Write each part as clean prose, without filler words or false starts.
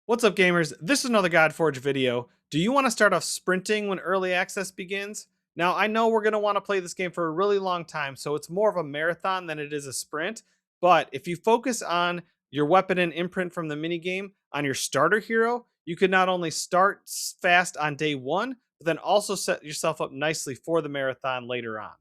What's up, gamers? This is another Godforge video. Do you want to start off sprinting when early access begins? Now, I know we're going to want to play this game for a really long time, so it's more of a marathon than it is a sprint. But if you focus on your weapon and imprint from the minigame on your starter hero, you could not only start fast on day one, but then also set yourself up nicely for the marathon later on.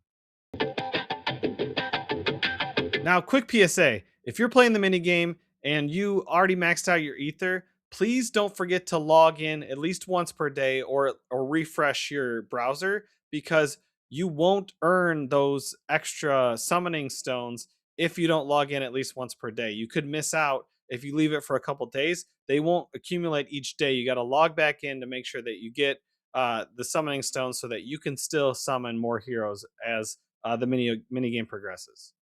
Now, quick PSA, if you're playing the minigame and you already maxed out your ether, please don't forget to log in at least once per day or refresh your browser, because you won't earn those extra summoning stones if you don't log in at least once per day. You could miss out if you leave it for a couple days. They won't accumulate each day. You got to log back in to make sure that you get the summoning stones so that you can still summon more heroes as the mini game progresses.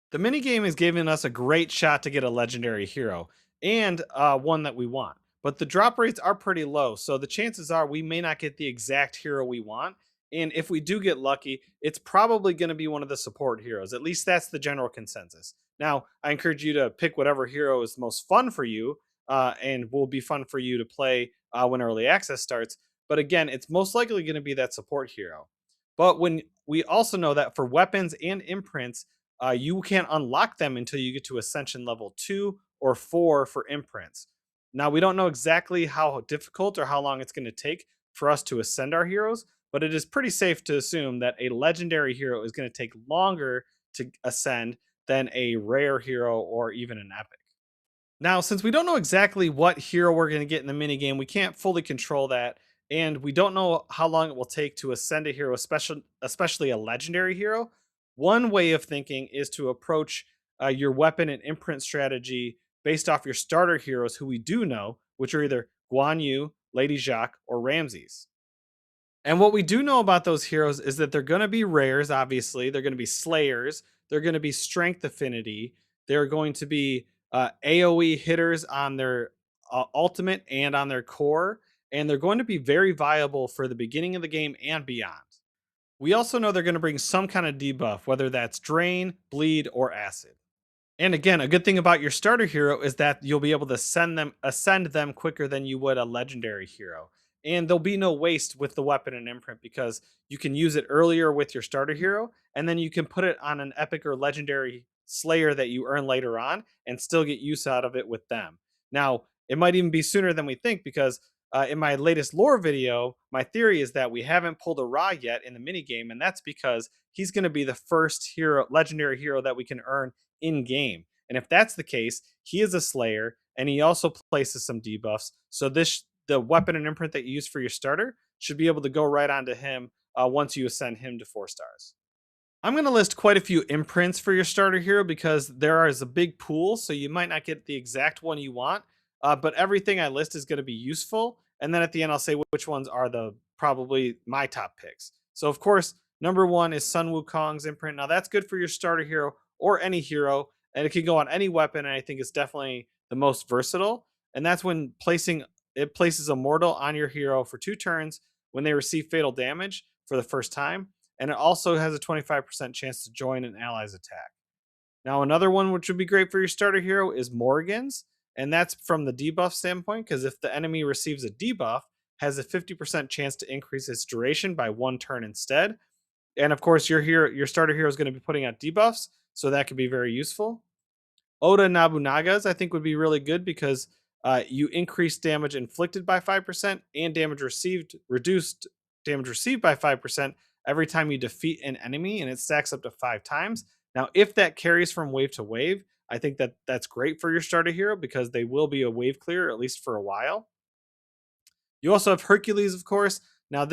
The minigame is giving us a great shot to get a legendary hero and one that we want. But the drop rates are pretty low, so the chances are we may not get the exact hero we want. And if we do get lucky, it's probably going to be one of the support heroes. At least that's the general consensus. Now, I encourage you to pick whatever hero is most fun for you and will be fun for you to play when early access starts. But again, it's most likely going to be that support hero. But when we also know that for weapons and imprints, you can't unlock them until you get to Ascension level 2 or 4 for imprints. Now, we don't know exactly how difficult or how long it's going to take for us to ascend our heroes, but it is pretty safe to assume that a legendary hero is going to take longer to ascend than a rare hero or even an epic. Now, since we don't know exactly what hero we're going to get in the minigame, we can't fully control that. And we don't know how long it will take to ascend a hero, especially a legendary hero. One way of thinking is to approach your weapon and imprint strategy based off your starter heroes, who we do know, which are either Guan Yu, Lady Jacques, or Ramses. And what we do know about those heroes is that they're going to be rares, obviously. They're going to be slayers. They're going to be strength affinity. They're going to be AoE hitters on their ultimate and on their core. And they're going to be very viable for the beginning of the game and beyond. We also know they're going to bring some kind of debuff, whether that's drain, bleed, or acid. And again, a good thing about your starter hero is that you'll be able to ascend them quicker than you would a legendary hero. And there'll be no waste with the weapon and imprint, because you can use it earlier with your starter hero, and then you can put it on an epic or legendary slayer that you earn later on and still get use out of it with them. Now, it might even be sooner than we think, because in my latest lore video, my theory is that we haven't pulled a Ra yet in the minigame, and that's because he's going to be the first hero, legendary hero, that we can earn in game. And if that's the case, he is a slayer and he also places some debuffs. So the weapon and imprint that you use for your starter should be able to go right onto him once you ascend him to 4 stars. I'm going to list quite a few imprints for your starter hero because there is a big pool, so you might not get the exact one you want, but everything I list is going to be useful. And then at the end, I'll say which ones are the probably my top picks. So of course, number one is Sun Wukong's imprint. Now that's good for your starter hero or any hero, and it can go on any weapon. And I think it's definitely the most versatile. And that's when it places a mortal on your hero for 2 turns when they receive fatal damage for the first time, and it also has a 25% chance to join an ally's attack. Now, another one which would be great for your starter hero is Morrigan's, and that's from the debuff standpoint, because if the enemy receives a debuff, has a 50% chance to increase its duration by 1 turn instead. And of course, your starter hero is going to be putting out debuffs, so that could be very useful. Oda Nobunaga's, I think, would be really good because you increase damage inflicted by 5% and reduced damage received by 5% every time you defeat an enemy, and it stacks up to 5 times. Now, if that carries from wave to wave, I think that that's great for your starter hero because they will be a wave clear, at least for a while. You also have Hercules, of course. Now,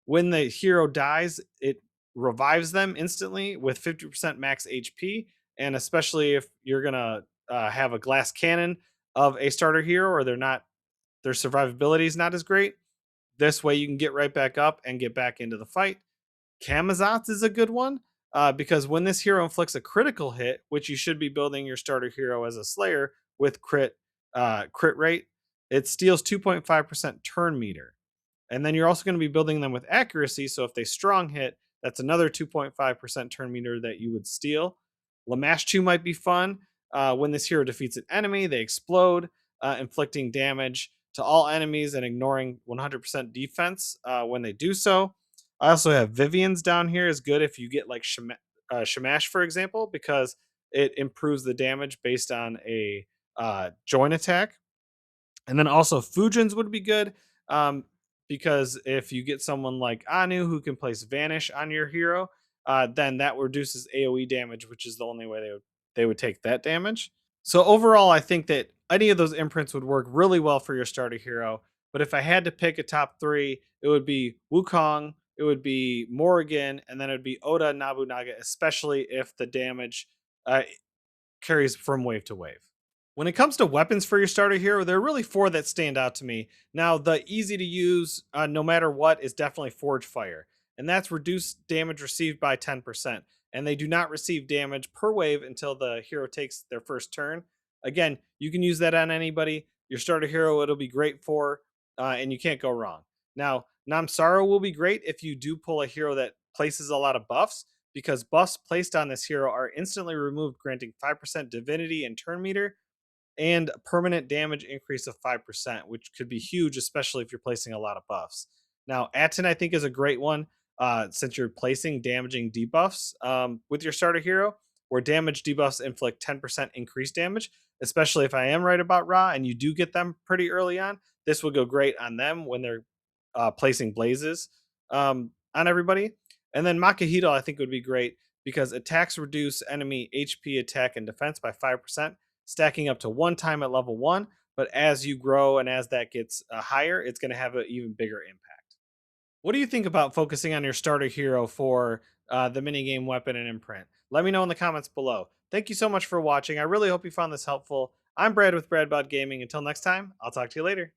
when the hero dies, it revives them instantly with 50% max HP. And especially if you're going to have a glass cannon of a starter hero, or their survivability is not as great, this way you can get right back up and get back into the fight. Camazotz is a good one because when this hero inflicts a critical hit, which you should be building your starter hero as a slayer with crit rate, it steals 2.5% turn meter. And then you're also going to be building them with accuracy. So if they strong hit, that's another 2.5% turn meter that you would steal. Lamashtu might be fun. When this hero defeats an enemy, they explode, inflicting damage to all enemies and ignoring 100% defense when they do so. I also have Vivian's down here is good if you get like Shamash, for example, because it improves the damage based on a joint attack. And then also Fujins would be good um, because if you get someone like Anu who can place Vanish on your hero, then that reduces AoE damage, which is the only way they would take that damage. So overall, I think that any of those imprints would work really well for your starter hero. But if I had to pick a top three, it would be Wukong, it would be Morrigan, and then it would be Oda Nobunaga, especially if the damage carries from wave to wave. When it comes to weapons for your starter hero, there are really four that stand out to me. Now, the easy to use, no matter what, is definitely Forge Fire, and that's reduced damage received by 10%. And they do not receive damage per wave until the hero takes their first turn. Again, you can use that on anybody. Your starter hero, it'll be great for, and you can't go wrong. Now, Namsaro will be great if you do pull a hero that places a lot of buffs, because buffs placed on this hero are instantly removed, granting 5% divinity and turn meter and a permanent damage increase of 5%, which could be huge, especially if you're placing a lot of buffs. Now, Atten, I think, is a great one since you're placing damaging debuffs with your starter hero, where damage debuffs inflict 10% increased damage, especially if I am right about Ra and you do get them pretty early on. This will go great on them when they're placing blazes on everybody. And then Makahito, I think, would be great because attacks reduce enemy HP, attack, and defense by 5%, stacking up to one time at level 1. But as you grow and as that gets higher, it's going to have an even bigger impact. What do you think about focusing on your starter hero for the minigame weapon and imprint? Let me know in the comments below. Thank you so much for watching. I really hope you found this helpful. I'm Brad with BradBodGaming. Until next time, I'll talk to you later.